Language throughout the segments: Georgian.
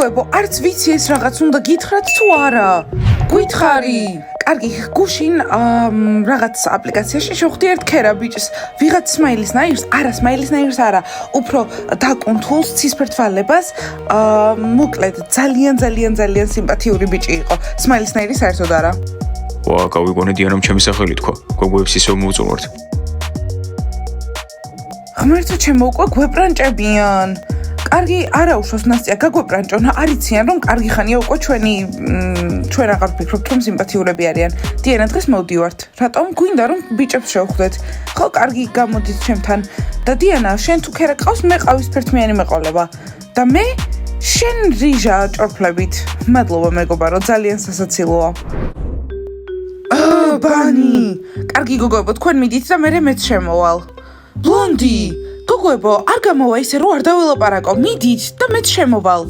გოგოებო, არც ვიცი ეს რაღაც უნდა გითხრათ თუ არა. გითხარი. კარგი, გუშინ რაღაც აპლიკაციაში შევხვდი ერთ ქერა ბიჭს. ვიღაც სმაილის ნაირს, არა სმაილის ნაირს არა, უფრო დაკუნთულს ცისფერთვალებას. მოკლედ, ძალიან სიმპათიური ბიჭი იყო. სმაილის ნაირი საერთოდ არა. ვა, გავიგონე დიანამ ჩემი სახელი თქვა. გოგოებს ისევ მოუწოვართ. ღმერთო ჩემო, უკვე გვეპრანჭებიან. კარგი, არა უშავს ნასტია, გაგვეპრანჭონა, არიციან რომ კარგი ხანია უკვე ჩვენ აღარ ვფიქრობთ რომ სიმპათიურები არიან. დიანა დღეს მოვდივართ. რატომ გვინდა რომ ბიჭებს შევხვდეთ? ხო, კარგი, გამოდით ჩემთან. და დიანა, შენ თუ ქერა ყავს, მე ყავისფერთმიანი მეყოლება. და მე შენ რიჟა ჭორფლებით. მადლობა მეგობარო, ძალიან სასაცილოა. ბანი. კარგი გოგოებო, თქვენ მიდით და მე მეც შემოვალ. ბლონდი. გოგოებო, არ გამოვა ისე რომ არ დაველაპარაკო. მიდით და მეც შემოვალ.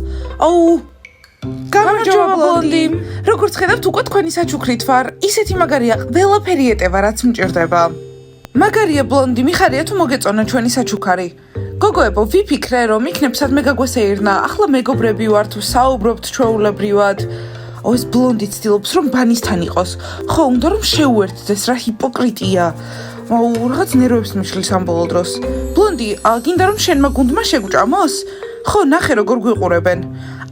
აუ. გამარჯობა ბლონდი. როგორც ხედავთ, უკვე თქვენი საჩუქრით ვარ. ისეთი მაგარია, ყველაფერი ეტევა, რაც მჭირდება. მაგარია ბლონდი, მიხარია თუ მოგეწონა ჩვენი საჩუქარი. გოგოებო, ვიფიქრე რომ იქნებ სადმე გაგვესეირნა. ახლა მეგობრები ვართ, საუბრობთ ჩვეულებრივად. ეს ბლონდი ცდილობს რომ ბანისთან იყოს. ხო, უნდა რომ შეუერთდეს, რა ჰიპოკრიტია. რაღაც ნერვებს მიშლის ამ ბოლო დროს. ბლონდი, გინდა რომ შენმა გუნდმა შეგუჭამოს? ხო, ნახე როგორ გვიყურებენ.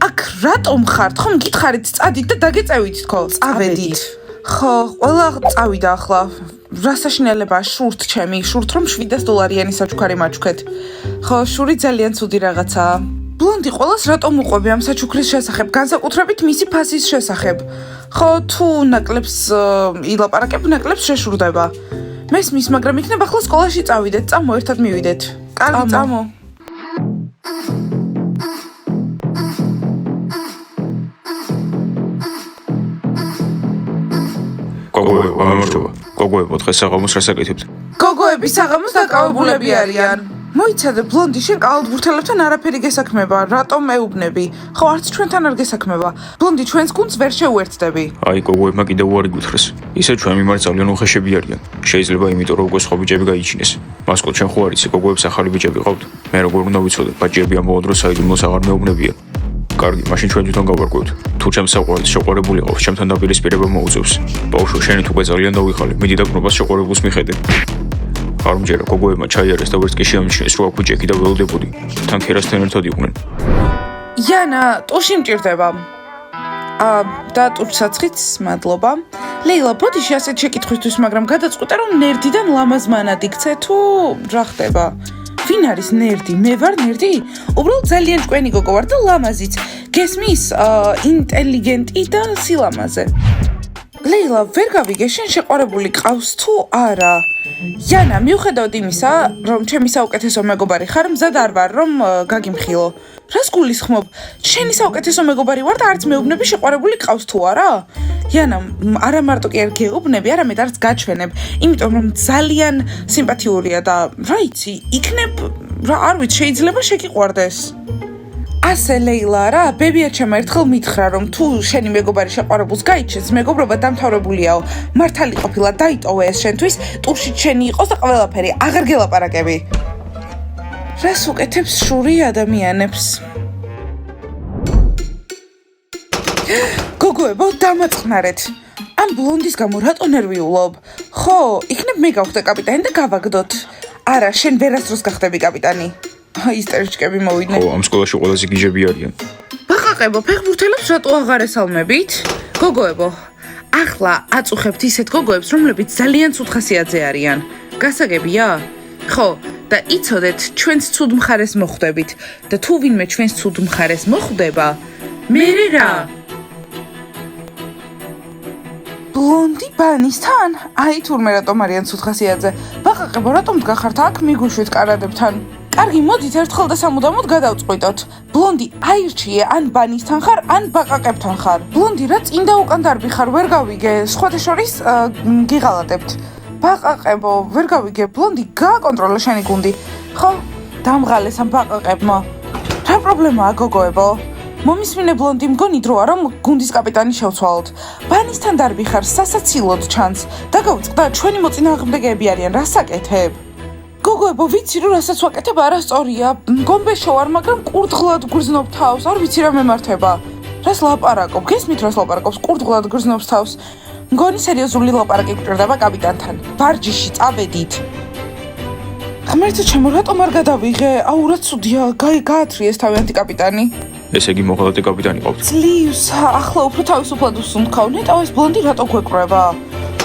აქ რატომ ხართ? ხომ გითხარით, წადით და დაგეწევით თქო. წავედით. ხო, ყველა წავიდა ახლა. რა საშინელებაა შურთ ჩემი, შურთ რომ $700 საჩუქარი მაჩუქეთ. ხო, შური ძალიან ცუდი რაღაცაა. ბლონდი, ყველას რატომ უყვები ამ საჩუქრის შესახებ, განსაკუთრებით მისი ფასის შესახებ? ხო, თუ ნაკლებს ილაპარაკებ, ნაკლებს შეშურდება. მესმის, მაგრამ იქნებ ახლა სკოლაში წავიდეთ, წამო ერთად მივიდეთ. კარგი, წამო. გოგოებო, გამარჯობა. გოგოებო, დღეს საღამოს რას აკეთებთ? გოგოები საღამოს დაკავებულები არიან. მოიცადე, ბლონდი, შენ კალათბურთელებთან არაფერი გესაქმება, რატომ მეუბნები? ხო, არც ჩვენთან არ გესაქმება. ბლონდი, ჩვენს გუნდს ვერ შეუერთდები. აი, გოგოებმა კიდევ უარი გითხრეს. ისე ჩვენ მიმართ ძალიან უხეშები არიან. შეიძლება იმიტომ რომ უკვე სხვა ბიჭები გაიჩინეს. მასკო, ჩვენ ხო არ იცი, გოგოებს ახალი ბიჭები ყავთ? მე როგორ უნდა ვიცოდე, ბაჭიები ამბობენ რომ საიდუმლოს აღარ მეუბნებიან. კარგი, მაშინ ჩვენ თვითონ გავარკვევთ. თუ ჩემს საყვარელს შეყვარებული ყავს, ჩემთან დაპირისპირება მოუწევს. ბავშვო, შენი თუ ძალიან დავიხალე, მიდი და გნობას შეყვარებულს მიხედე. არ მჯერა, გოგოებმა ჩაიარეს და ვერც კი შეამჩნიეს, რომ აქვე ჯეკი და ველოდებოდი. თან ქერასთან ერთად იყვნენ. იანა, ტუში მჭირდება. და ტურცაცხიც, მადლობა. ლეილა, ბოდიში ასეთ შეკითხვისთვის, მაგრამ გადაწყვეტე რომ ნერდიდან ლამაზ მანად იქცე თუ რა ხდება? ვინ არის ნერდი? მე ვარ ნერდი? უბრალოდ ძალიან ჭკვიანი გოგო ვარ და ლამაზიც. გესმის? ინტელიგენტი და სილამაზე. ლეილა, ვერ გავიგე, შენ შეყვარებული ყავს თუ არა? იანა, მიუხედავად იმისა, რომ ჩემი საუკეთესო მეგობარი ხარ, მზად არ ვარ, რომ გაგიმხილო. რას გულისხმობ? შენი საუკეთესო მეგობარი ვარ და არც მეუბნები შეყვარებული ყავს თუ არა? იანა, არა მარტო კი არ გეუბნები, არამედ არც გაჩვენებ, იმიტომ რომ ძალიან სიმპათიურია და რა იცი, იქნებ რა არ ვიცი, შეიძლება შეგიყვარდეს. ასე ლეილა რა, ბებია ჩემო, ერთხელ მითხრა რომ თუ შენი მეგობარი შეყვარებულს გაიჩენს, მეგობრობა დამთავრებულიაო. მართალი ყოფილა დაიტოვე ეს შენთვის, ტურში შენი იყოს და ყველაფერი, აღარ გელაპარაკები. რას უკეთებს შური ადამიანებს? გოგოებო, დამაწყნარეთ. ამ ბლონდის გამო რატო ნერვიულობ? ხო, იქნებ მე გავხდე კაპიტანი და გავაგდოთ. არა, შენ ვერასდროს გახდები კაპიტანი. ისტერიჩკები მოვიდნენ. ხო, ამ სკოლაში ყველაზე გიჟები არიან. ბაყაყებო, ფეხბურთელებს რატო აღარ ესალმებით? გოგოებო, ახლა აწუხებთ ისეთ გოგოებს, რომლებიც ძალიან ცუდ ხასიათზე არიან. გასაგებია? ხო, და იცოდეთ, ჩვენს ცუდ მხარეს მოხვდებით და თუ ვინმე ჩვენს ცუდ მხარეს მოხვდება, მე რა? ბლონდი ბანისთან? აი თურმე რატომ არიან ცუდ ხასიათზე? ბაყაყებო, რატომ დგახართ აქ მიგუშვით კარადებთან? კარგი, მოდით ერთხელ და სამუდამოდ გადავწყვიტოთ. ბლონდი, აირჩიე, ან ბანისთან ხარ, ან ბაყაყებთან ხარ. ბლონდი, რა წინ და უკან დარბი ხარ, ვერ გავიგე, სხვათა შორის გიღალატებთ. ბაყაყებო, ვერ გავიგე, ბლონდი, გააკონტროლე შენი გუნდი. ხო, დამღალეს ამ ბაყაყებმა. რა პრობლემაა, გოგოებო? მომისმინე ბლონდი, მგონი დროა, რომ გუნდის კაპიტანი შევცვალოთ. ბანისთან დარბი ხარ, სასაცილოდ ჩანს. დაგავიწყდა, ჩვენი მოწინააღმდეგეები არიან, რას აკეთებ? გოგოებო, ვიცი რომ რასაც ვაკეთებ არასწორია. გომბეშო ვარ, მაგრამ კურდღლად გრძნობ თავს. არ ვიცი რა მემართება. რას ლაპარაკობ? გესმით რას ლაპარაკობს? კურდღლად გრძნობს თავს. მგონი სერიოზული ლაპარაკი გჭირდება კაპიტანთან. ვარჯიში წავედით. ღმერთო ჩემო, რატომ არ გადავიღე? აუ, რა ცუდია. გაათრიეს თავიანთი კაპიტანი. ესე იგი მოღალატე კაპიტანი ყავთ. ძლივს, ახლა უფრო თავისუფლად უსუნთქავ. ნეტავ ეს ბლონდი რატო გვეკვრება?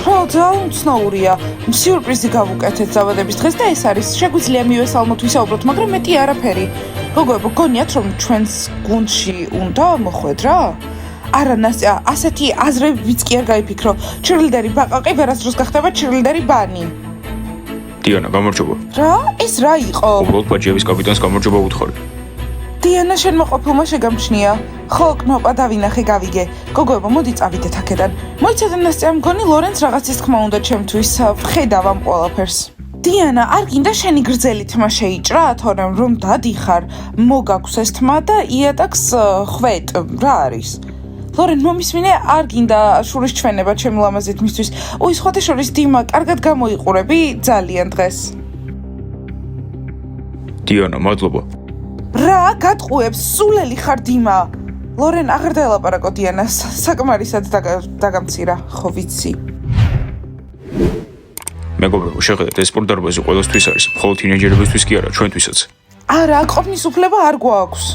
რა ძალიან უცნაურია. სიურპრიზი გავუკეთეთ ზავადების დღეს და ეს არის. შეგვიძლია მივესალმოთ ვისაუბროთ, მაგრამ მეტი არაფერი. გოგოებო, გონიათ რომ ჩვენს გუნდში უნდა მოხვედ რა? არა, ნასტია, ასეთი აზრებიც კი არ გაიფიქრო. ჩერლიდერი ბაყაყი ვერასდროს გახდება ჩერლიდერი ბანი. დიანა, გამარჯობა. რა? ეს რა იყო? უბრალოდ ბაჭიების კაპიტანს გამარჯობა უთხარი. დიანა, შენ მოყოფილმა შეგამჩნია. ხო, კნოპა დავინახე, გავიგე. გოგოებო, მოდი წავიდეთ აქედან. მოიცადე ნასტია, მგონი ლორენს რაღაცის თქმა უნდა ჩემთვის. ვხედავ ამ ყველაფერს. დიანა, არ გინდა შენი გრძელი თმა შეიჭრა, თორემ რომ დადიხარ, მოგაქვს ეს თმა და იატაკს ხვეტ, რა არის? ლორენ, მომისმინე, არ გინდა შურის ჩვენება ჩემი ლამაზით მისთვის. უი, სხვათა შორის დიმა, კარგად გამოიყურები ძალიან დღეს. დიანა, მადლობა. რა გატყუებს, სულელი ხარ დიმა. ლორენ, აღარ დაელაპარაკო დიანას, საკმარისად დაგამცირა, ხო ვიცი. მეგობრებო, შეხედეთ, ეს სპორტდარბაზი ყველასთვის არის, მხოლოდ თინეიჯერებისთვის კი არა, ჩვენთვისაც. არა, ყოფნის უფლება არ გვაქვს.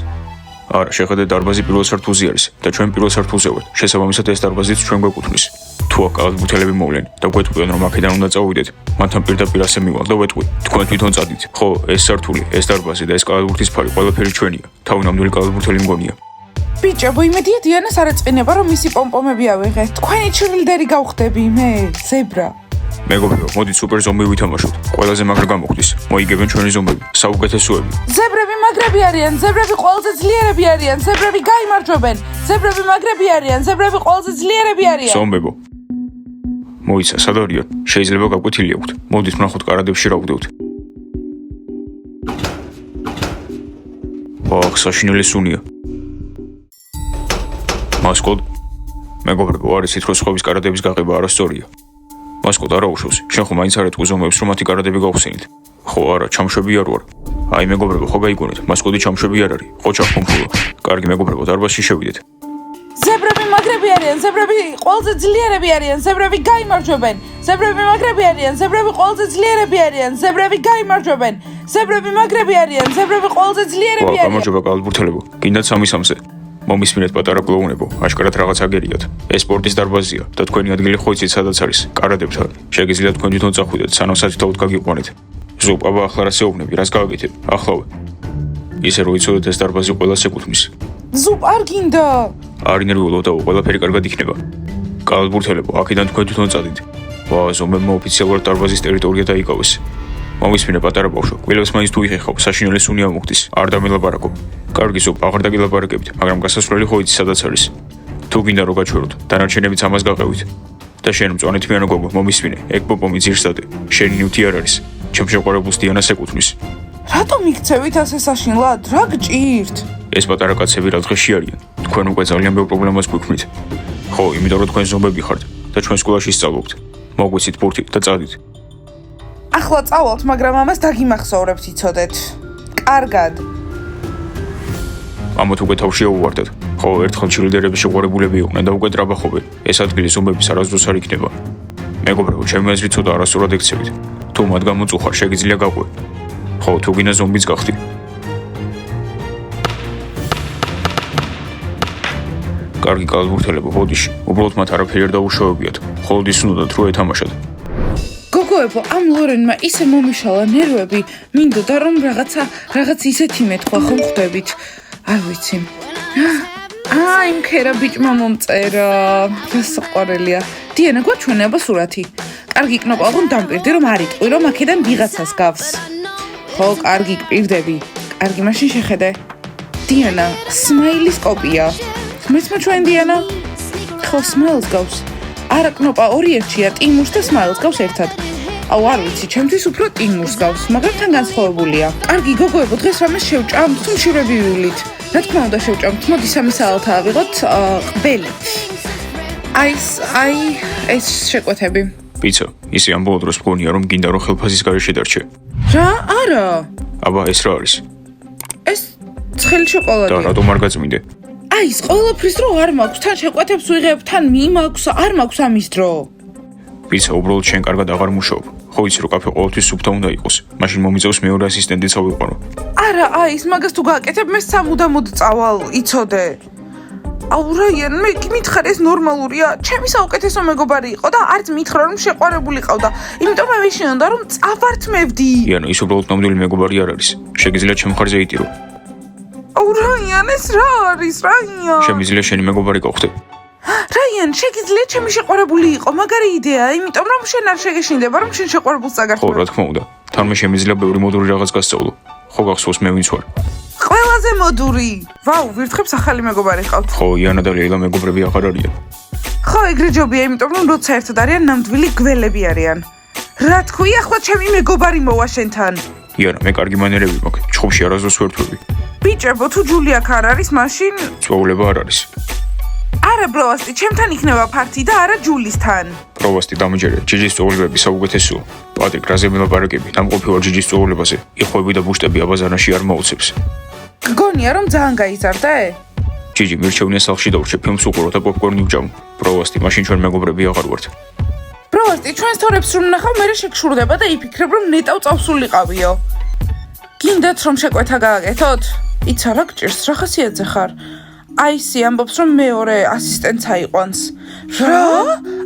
არა, შეხედეთ, დარბაზი პირველ სართულზე არის და ჩვენ პირველ სართულზე ვართ. შესაბამისად, ეს დარბაზიც ჩვენ გვეკუთვნის. თუ აქ კალათბურთელები მოვლენ და გვეტყვიან, რომ აქედან უნდა წავიდეთ, მათთან პირდაპირ ასე მივალ და ვეტყვი, თქვენ თვითონ წადით. ხო, ეს სართული, ეს დარბაზი და ეს კალათბურთის ფარი ყველაფერი ჩვენია. თავინამდელი კალათბურთელი მგონია. ბიჭებო, იმედია დიანას არ ეწყინება, რომ მისი პომპომები ავიღეთ. თქვენი ჩერლიდერი გავხდები, მე, ზებრა. მეგობრებო, მოდით სუპერ ზომბი ვითამაშოთ. ყველაზე მაგრა გამოხდის. მოიგებენ ჩვენი ზომბები, საუკეთესოები. ზებრები მაგრები არიან, ზებრები ყველაზე ძლიერები არიან, ზებრები გაიმარჯვებენ. ზებრები მაგრები არიან, ზებრები ყველაზე ძლიერები არიან. ზომბებო. მოიცა, სად არიან? შეიძლება გაკვეთილი აქვთ. მოდით ვნახოთ კარადებში რა ვდევთ. ოხ, საშინელი სუნია. მასკოტ, მეგობრებო, არის ითქო სხვების კარადების გაყება არასწორია. მასკოტ არა უშავს, შენ ხო მაინც არ ეთქო ზომებს, რომ მათი კარადები გავხსენით. ხო არა, ჩამშვები არ ვარ. აი მეგობრებო, ხო გაიგონეთ, მასკოტი ჩამშვები არ არის. ხო ჩახომფულო. კარგი მეგობრებო, დარბაზში შევიდეთ. ზებრები მაგრები არიან, ზებრები ყველაზე ძლიერები არიან, ზებრები გაიმარჯვებენ. ზებრები მაგრები არიან, ზებრები ყველაზე ძლიერები არიან, ზებრები გაიმარჯვებენ. ზებრები მაგრები არიან, ზებრები ყველაზე ძლიერები არიან. გამარჯობა კალათბურთელებო. გინდათ 3-3-ზე. მომისმინეთ პატარა კლოუნებო, აშკარად რაღაც აგერიათ. ეს სპორტის დარბაზია და თქვენი ადგილი ხო იცით სადაც არის? კარადებთან. შეგიძლიათ თქვენ თვითონ წახვიდეთ, სანამ საჩუქრად გაგიყვანეთ. ზუპ, აბა ახლა რა შეეუბნები, რას გავაკეთებ? ახლავე. ისე რომ იცოდეთ, ეს დარბაზი ყველას ეკუთვნის. ზუპ, არ გინდა. არ ინერვიულობ და ყველაფერი კარგად იქნება. კალათბურთელებო, აქედან თქვენ თვითონ წადით. ვა, ზომბებმა ოფიციალურად დარბაზის ტერიტორია დაიკავეს. მომისმინე პატარა ბავშვო, კვილებს მაინც თუ იხეხავ, საშინელი სუნი ამოხდის. არ დამილაპარაკო. კარგი ზუპ, აღარ დაგილაპარაკებით, მაგრამ გასასვლელი ხო იცი სადაც არის. თუ გინდა რომ გაჩვეროთ, დანარჩენებიც ამას გაყევით. და შენ მწვანე თმიანო გოგო, მომისმინე, ეგ პოპომი ძირსდადე. შენი ნივთი არ არის. ჩემ შეყვარებულს დიანას ეკუთვნის. რატომ იქცევით ასე საშინლად? რა გჭირთ? ეს პატარა კაცები რა დღეში არიან. თქვენ უკვე ძალიან ბევრ პრობლემას გვიქმნით. ხო, იმიტომ რომ თქვენ ზომბები ხართ და ჩვენ სკოლაში სწავლობთ. მოგვიცით ბურთი და წადით. ახლა წავალთ, მაგრამ ამას დაგიმახსოვრებთ, იცოდეთ. კარგად. ამათ უკვე თავში აუვარდათ. ხო, ერთხელ ჩერლიდერების შეყვარებულები იყვნენ და უკვე ტრაბახობენ. ეს ადგილი ზომბების არასდროს არ იქნება. მეგობრებო, ჩემი აზრით ცოტა არასწორად ექცევით. თუ მათ გამოწუხარ, შეგიძლია გაყვე. ხო, თუ გინდა ზომბიც გახდი. კარგი კალათბურთელებო, ბოდიში. უბრალოდ მათ არაფერი არ დაუშავებიათ. მხოლოდ ის უნდათ რომ ეთამაშათ. გოგოებო, ამ ლორენმა ისე მომიშალა ნერვები, მინდოდა რომ რაღაც ისეთი მეთქვა, ხომ ხვდებით? არ ვიცი. იმ ქერა ბიჭმა მომწერა. რა საყვარელია. დიანა, გვაჩვენე აბა სურათი. კარგი კნოპა, რომ დამპირდი, რომ არ იტყვი, რომ აქედან ვიღაცას გავს. ხო, კარგი გპირდები. კარგი, მაშინ შეხედე. დიანა, სმაილის კოპია. მეც მოჩვენ დიანა. ხო, სმაილს გავს. არა კნოპა, ორი ერთია, ტიმურს და სმაილს გავს ერთად. აუ, არ ვიცი, ჩემთვის უფრო ტიმურს გავს, მაგრამ თან განსხვავებულია. კარგი, გოგოებო, დღეს რამეს შევჭამთ, თუ მშვიდები ვილით. რა თქმა უნდა შევჭამთ, მოდი 3 საათი ავიღოთ ყბელით. ეს შეკვეთები. პიცა, ისე ამბობ დროს მგონია რომ გინდა რომ ხელფასის გარეშე დარჩე. რა? არა. აბა ეს რა არის? ეს ცხელი შოკოლადია. და რატომ არ გაწმინდე? აი, ეს ყველაფრის დრო არ მაქვს, თან შეკვეთებს ვიღებ, თან მიმაქვს, არ მაქვს ამის დრო. პიცა უბრალოდ შენ კარგად აღარ მუშაობ. ხო იცი რომ კაფე ყოველთვის სუფთა უნდა იყოს. მაშინ მომიწევს მეორე ასისტენტიც ავიყვარო. არა, აი, ის მაგას თუ გააკეთებ, მე სამუდამოდ წავალ, იცოდე. აუ რაიან, მე მითხარ ეს ნორმალურია? ჩემი საუკეთესო მეგობარი იყო და არც მითხრა რომ შეყვარებული ყავდა. იმიტომ მე ვიშინოდა რომ წავართმევდი. იანო, ის უბრალოდ ნამდვილი მეგობარი არ არის. შეგიძლია ჩემ მხარზე იტირო. აუ რაიან, ეს რა არის, რაიან? შემიძლია შენი მეგობარი გავხდე. რაიან, შეგიძლია ჩემი შეყვარებული იყო, მაგარი იდეაა, იმიტომ რომ შენ არ შეგეშინდება რომ შენ შეყვარებულს ხო, წაგართმევ. რა თქმა უნდა. თან მე შემიძლია ბევრი მოდური რაღაც გასწავლო. ხო გახსოვს მე ვინც ვარ? ყველაზე მოდური. ვაუ, ვირთხებს ახალი მეგობარი ყავთ. ხო, იანა და ლეილა მეგობრები აღარ არიან. ხო, ეგრე ჯობია, იმიტომ რომ როცა ერთად არიან, ნამდვილი გველები არიან. რა თქვი, ახლა ჩემი მეგობარი მოვა შენთან. იანა, მე კარგი მანერები მაქვს. ჩხუბში არასდროს ვერ თვლები. ბიჭებო, თუ ჯულია ხარ არის, მაშინ წვეულება არ არის. არა ბროვასტი, ჩემთან იქნება ფართი და არა ჯულისთან. პროვასტი დამიჯერე, ჯიჯის წვეულებები საუკეთესოა. პატრიკ, რაზე მელაპარაკები? დამყოფი ვარ ჯიჯის წვეულებაზე. იხვები და ბუშტები აბაზანაში არ მოუწევს. გგონია რომ ძალიან გაიზარდე? ჯიჯი, მირჩევნია სახლში დავრჩე, ფილმს უყურო და პოპკორნი ვჭამ. პროვასტი, მაშინ ჩვენ მეგობრები აღარ ვართ. ბროვასტი, ჩვენს თორებს რომ ნახავ, მე შეგშურდება და იფიქრებ რომ ნეტავ წავსულიყავიო. გინდათ რომ შეკვეთა გააკეთოთ? იცა რა გჭირს, რა ხასიათზე ხარ? აი ისი ამბობს რომ მეორე ასისტენტს აიყვანს. რა?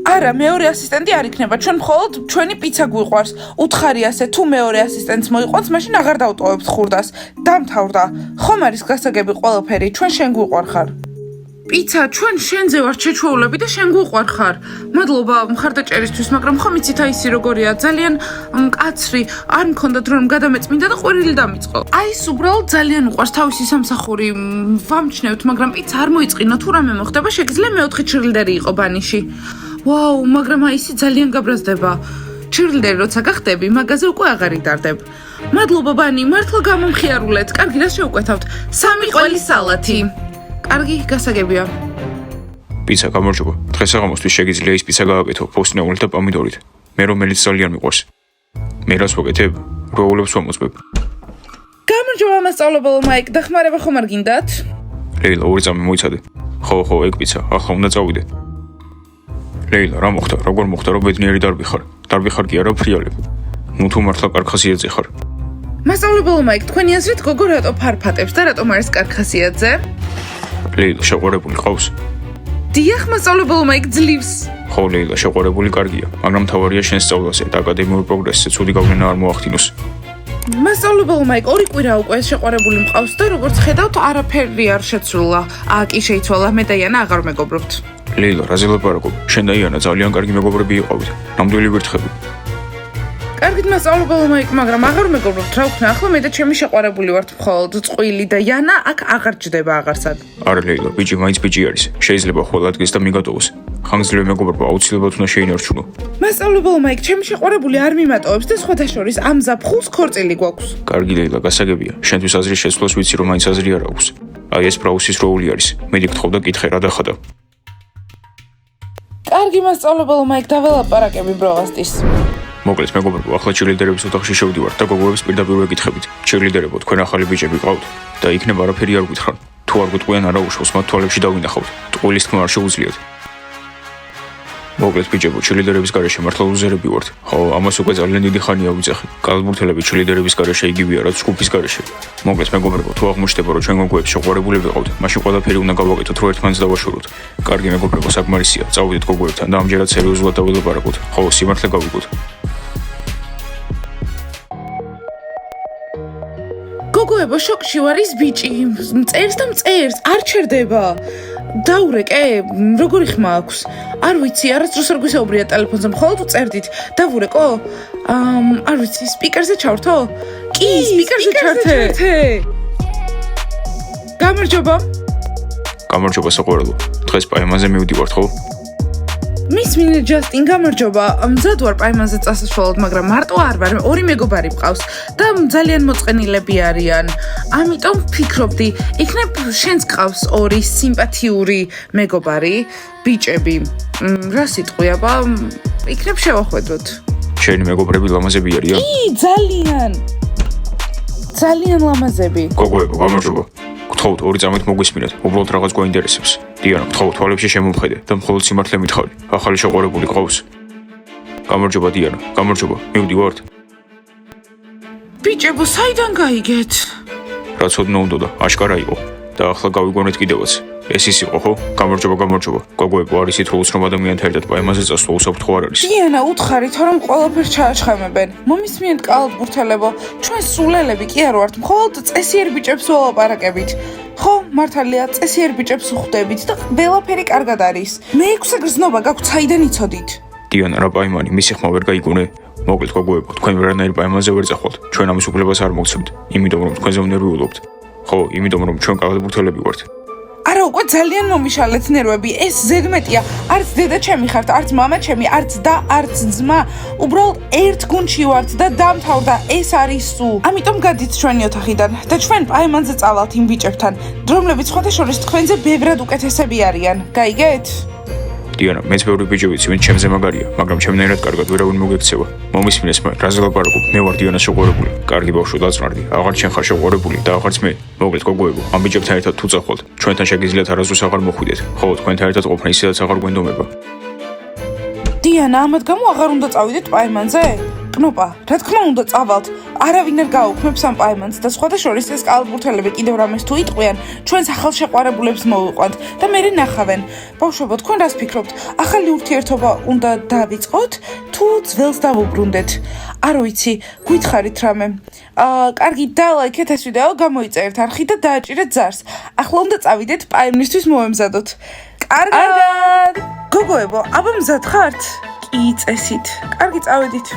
არა, მეორე ასისტენტი არ იქნება, ჩვენ მხოლოდ ჩვენი პიცა გვიყვარს. უთხარი ასე, თუ მეორე ასისტენტს მოიყვანს, მაშინ აღარ დავტოვებთ ხურდას. დამთავრდა. ხომ არის გასაგები ყველაფერი, ჩვენ შენ გვიყვარ ხარ. პიცა, ჩვენ შენზე ვართ შეჩვეულები და შენ გვიყვარ ხარ. მადლობა მხარდაჭერისთვის, მაგრამ ხომ იცით აი ისი როგორია, ძალიან მკაცრი, არ მქონდა დრო რომ გადამეწმინდა და ყვირილი დამიწყო. აი ეს უბრალოდ ძალიან უყვარს თავისი სამსახური. ვამჩნევთ, მაგრამ პიცა არ მოიწყინო, თუ რამე მოხდება, შეგიძლია მეოთხე ჩირლდერი იყო ბანიში. ვაუ, მაგრამ აი ისი ძალიან გაბრაზდება. ჩირლდერი როცა გახდები, მაგაზე უკვე აღარ იდარდებ. მადლობა ბანი, მართლა გამომხიარულეთ. კარგი, რა შევკვეთავთ? 3 ყველი სალათი. კარგი, გასაგებია. პიცა გამარჯობა. დღესაღამოსთვის შეგიძლია ის პიცა გააკეთო ფოსტნეულით და პომიდორით. მე რომელიც ძალიან მიყვარს. მე რას ვაკეთებ? როულებს ვამოწმებ. გამარჯობა მასწავლებელო მაიკ, დახმარება ხომ არ გინდათ? ლეილა, ორი წამი მოიცადე. ხო, ეგ პიცა, ახლა უნდა წავიდე. ლეილა, რა მოხდა? როგორ მოხდა, რომ ბედნიერი დარბი ხარ? დარბი ხარ კი არა, ფრიალებ. ნუ თუ მართლა კარგ ხასიათზე ხარ. მასწავლებელო მაიკ, თქვენი აზრით გოგო რატო ფარფატებს და რატომ არის კარგ ხასიათზე? ლეილა, შეყვარებული ყავს? დიახ, მასწავლებელო მაიკ, ძლივს. ხო, ლეილა, შეყვარებული კარგია, მაგრამ თავარია შენ სწავლაზე და აკადემიურ პროგრესზე ცუდი გავლენა არ მოახდინოს. მასწავლებელო მაიკ, 2 კვირა უკვე შეყვარებული მყავს და როგორც ხედავთ, არაფერი არ შეცვლა. კი შეიცვალა, მე და იანა აღარ მეგობრობთ. ლეილა, რაზე ლაპარაკობ? შენ და იანა ძალიან კარგი მეგობრები იყავით. ნამდვილი ვირთხები. კარგით მასწავლებელო მაიკ, მაგრამ აღარ მეგობრობთ, რა ვქნა, ახლა მე და ჩემი შეყვარებული ვართ მხოლოდ წყვილი და იანა აქ აღარ ჯდება აღარსად. არა ლეილა, ბიჭი მაინც ბიჭი არის. შეიძლება ხოლ ადგეს და მიგატოვოს. ხანგრძლივი მეგობრობა აუცილებლად უნდა შეინარჩუნო. მასწავლებელო მაიკ, ჩემი შეყვარებული არ მიმატოვებს და სხვათა შორის ამ ზაფხულს ქორწილი გვაქვს. კარგი ლეილა, გასაგებია. შენთვის აზრის შეცვლას ვიცი, რომ მაინც აზრი არ აქვს. აი ეს ბრაუსის როული არის. მე გითხოვ და კითხე რა დახადა. კარგი მასწავლებელო მაიკ, დაველაპარაკები ბროვასტის. მოკლედ მეგობრებო, ახლა ჩირლიდერების ოთახში შევდივართ და გოგოებს პირდაპირ ვეკითხებით. ჩირლიდერებო, თქვენ ახალი ბიჭები ყავთ და იქნებ არაფერი არ გითხრან. თუ არ გიტყვიან არა უშავს, მათ თვალებში დავინახავთ. ტყუილის თქმა არ შეუძლიათ. მოკლედ ბიჭებო, ჩირლიდერების გარეშე მართლა უზერები ვართ. ხო, ამას უკვე ძალიან დიდი ხანია ვიძახი. კალათბურთელები ჩირლიდერების გარეშე იგივეა, რაც ჯგუფის გარეშე. მოკლედ მეგობრებო, თუ აღმოჩნდება, რომ ჩვენ გოგოებს შეყვარებულები ყავთ, მაშინ ყველაფერი უნდა გავაკეთოთ, რომ ერთმანეთს დავაშოროთ. კარგი მეგობრებო, საკმარისია. წავიდეთ გოგოებთან და ამჯერად სერიოზულად დავილაპარაკოთ. ხო, სიმართლე გავიგოთ. გოგოებო, შოკში ვარ, ის ბიჭი მწერს და მწერს, არ ჩერდება. დაურეკე, როგორი ხმა აქვს? არ ვიცი, არასდროს არ გვისაუბრია ტელეფონზე, მხოლოდ წერდით. დავურეკო? არ ვიცი, სპიკერზე ჩავრთო? კი, სპიკერზე ჩართე. გამარჯობა. გამარჯობა საყვარელო. დღეს პაემაზე მივდივართ, ხო? მის მინე ჯასტინ, გამარჯობა. მზად ვარ პაემაზე წასაშვალოთ, მაგრამ მარტო არ ვარ, 2 მეგობარი მყავს და ძალიან მოწყენილები არიან. ამიტომ ვფიქრობდი, იქნებ შენს ყავს 2 სიმპათიური მეგობარი, ბიჭები. რა სიტყვია, იქნებ შევახვედროთ. შენი მეგობრები ლამაზები არიან? ძალიან ლამაზები. გოგოებო, გამარჯობა. გთხოვთ ორი წამით მოგვისმინეთ, უბრალოდ რაღაც გვაინტერესებს. დიანა, გთხოვთ თვალებში შემომხედე და მხოლოდ სიმართლე მითხარი. ახალი შეყვარებული ყავს? გამარჯობა დიანა, გამარჯობა. მივდივართ. ბიჭებო, საიდან გაიგეთ? რა ცოდნა უნდა და აშკარა იყო. და ახლა გავიგონეთ კიდევაც. ეს ის იყო, ხო? გამარჯობა. გოგოებო, არის ითხოვ უცნობ ადამიანთან ერთად პაემაზე წასვლა უსაფრთხო არ არის. დიანა, უთხარით, რომ ყველაფერს ჩააჩხემებენ. მომისმენთ კალათბურთელებო, ჩვენ სულელები კი არ ვართ, მხოლოდ წესიერ ბიჭებს ველაპარაკებით. ხო, მართალია, წესიერ ბიჭებს ვხვდებით და ყველაფერი კარგად არის. მე 6 გრძნობა გაქვთ, საიდან იცოდით? დიანა, რა პაემანი, მისი ხმა ვერ გაიგონე? მოკლედ გოგოებო, თქვენ ვერანაირ პაემაზე ვერ წახვალთ. ჩვენ ამის უფლებას არ მოგცემთ, იმიტომ რომ თქვენზე ვნერვიულობთ. ხო, იმიტომ რომ ჩვენ კალათბურთელები ვართ. არა, უკვე ძალიან მომიშალეთ ნერვები. ეს ზედმეტია. არც დედა ჩემი ხართ, არც მამა ჩემი, არც და არც ძმა. უბრალოდ ერთ გუნდში ვართ და დამთავრდა. ეს არის სულ. ამიტომ გადით ჩვენი ოთახიდან და ჩვენ პაემანზე წავალთ იმ ბიჭებთან, რომლებიც სხვათა შორის თქვენზე ბევრად უკეთესები არიან. გაიგეთ? დიანა, მეც ბევრი ბიჭი ვიცი, ვინც ჩემზე მაგარია, მაგრამ ჩემნაირად კარგად ვერავინ მოგექცევა. მომისმინეს მე, რაზე ლაპარაკობ? მე ვარ დიანას შეყვარებული. კარგი ბავშვო, დაწნარდი. აღარ შენ ხარ შეყვარებული და აღარც მე. მოკლედ გოგოებო, ამ ბიჭებთან ერთად თუ წახვალთ, ჩვენთან შეგიძლიათ არასდროს აღარ მოხვიდეთ. ხო, თქვენთან ერთად ყოფნა ისედაც აღარ გვენდომება. დიანა, ამათ გამო აღარ უნდა წავიდეთ პაემანზე? კნოპა, რა თქმა უნდა წავალთ. არავინ არ გააუქმებს ამ პაემანს და სხვათა შორის ეს კალათბურთელები კიდევ რამეს თუ იტყვიან, ჩვენს ახალ შეყვარებულებს მოვიყვანთ და მე ნახავენ. ბავშვებო, თქვენ რას ფიქრობთ? ახალი ურთიერთობა უნდა დავიწყოთ თუ ძველს დავუბრუნდეთ? არ ვიცი, გითხარით რამე. კარგი, დალაიქეთ ეს ვიდეო, გამოიწერეთ არხი და დააჭირეთ ზარს. ახლა უნდა წავიდეთ პაემნისთვის მოემზადოთ. კარგად! გოგოებო, აბა მზად ხართ? კი, წესით. კარგი, წავედით.